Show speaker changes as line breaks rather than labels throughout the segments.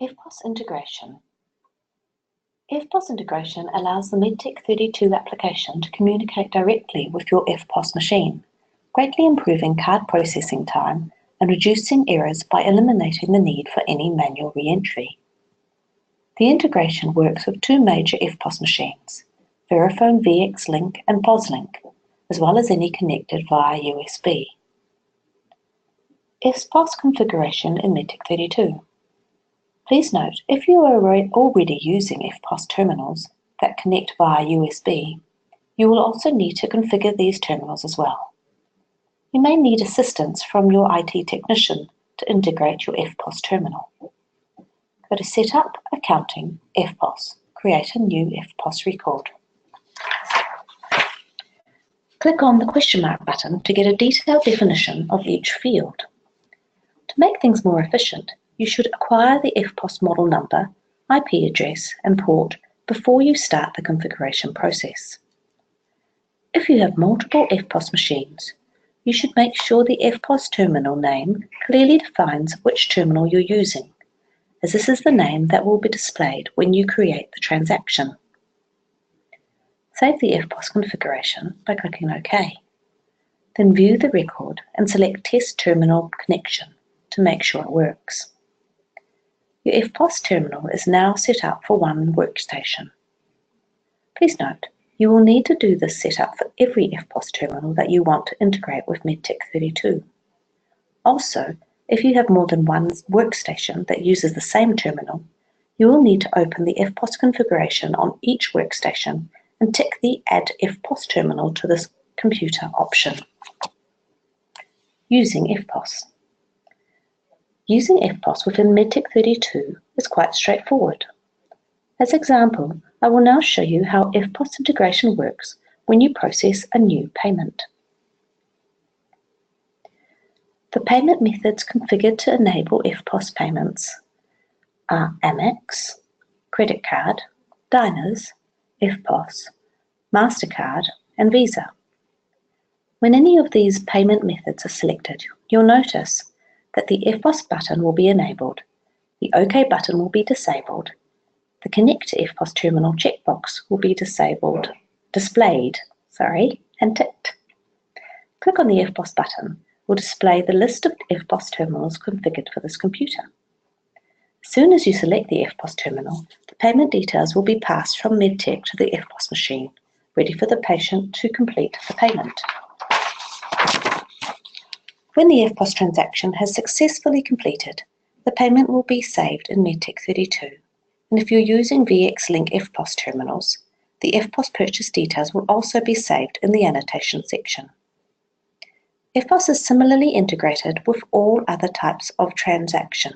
EFTPOS Integration. EFTPOS Integration allows the Medtech 32 application to communicate directly with your EFTPOS machine, greatly improving card processing time and reducing errors by eliminating the need for any manual re-entry. The integration works with two major EFTPOS machines, Verifone VX Link and POS Link, as well as any connected via USB. EFTPOS configuration in Medtech 32. Please note, if you are already using EFTPOS terminals that connect via USB, you will also need to configure these terminals as well. You may need assistance from your IT technician to integrate your EFTPOS terminal. Go to Setup, Accounting, EFTPOS. Create a new EFTPOS record. Click on the question mark button to get a detailed definition of each field. To make things more efficient, you should acquire the EFTPOS model number, IP address, and port before you start the configuration process. If you have multiple EFTPOS machines, you should make sure the EFTPOS terminal name clearly defines which terminal you're using, as this is the name that will be displayed when you create the transaction. Save the EFTPOS configuration by clicking OK. Then view the record and select Test Terminal Connection to make sure it works. Your EFTPOS terminal is now set up for one workstation. Please note, you will need to do this setup for every EFTPOS terminal that you want to integrate with Medtech 32. Also, if you have more than one workstation that uses the same terminal, you will need to open the EFTPOS configuration on each workstation and tick the Add EFTPOS terminal to this computer option. Using EFTPOS. Using EFTPOS within Medtech 32 is quite straightforward. As example, I will now show you how EFTPOS integration works when you process a new payment. The payment methods configured to enable EFTPOS payments are Amex, credit card, Diners, EFTPOS, MasterCard, and Visa. When any of these payment methods are selected, you'll notice that the EFTPOS button will be enabled, the OK button will be disabled, the Connect to EFTPOS terminal checkbox will be displayed, and ticked. Click on the EFTPOS button will display the list of EFTPOS terminals configured for this computer. As soon as you select the EFTPOS terminal, the payment details will be passed from Medtech to the EFTPOS machine, ready for the patient to complete the payment. When the EFTPOS transaction has successfully completed, the payment will be saved in Medtech 32. And if you're using VX Link EFTPOS terminals, the EFTPOS purchase details will also be saved in the annotation section. EFTPOS is similarly integrated with all other types of transaction,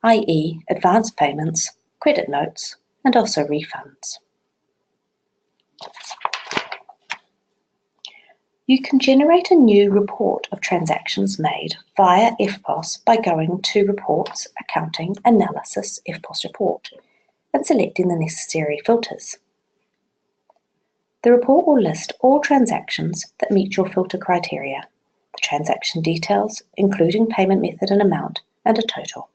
i.e. advance payments, credit notes, and also refunds. You can generate a new report of transactions made via EFTPOS by going to Reports, Accounting, Analysis, EFTPOS Report, and selecting the necessary filters. The report will list all transactions that meet your filter criteria, the transaction details, including payment method and amount, and a total.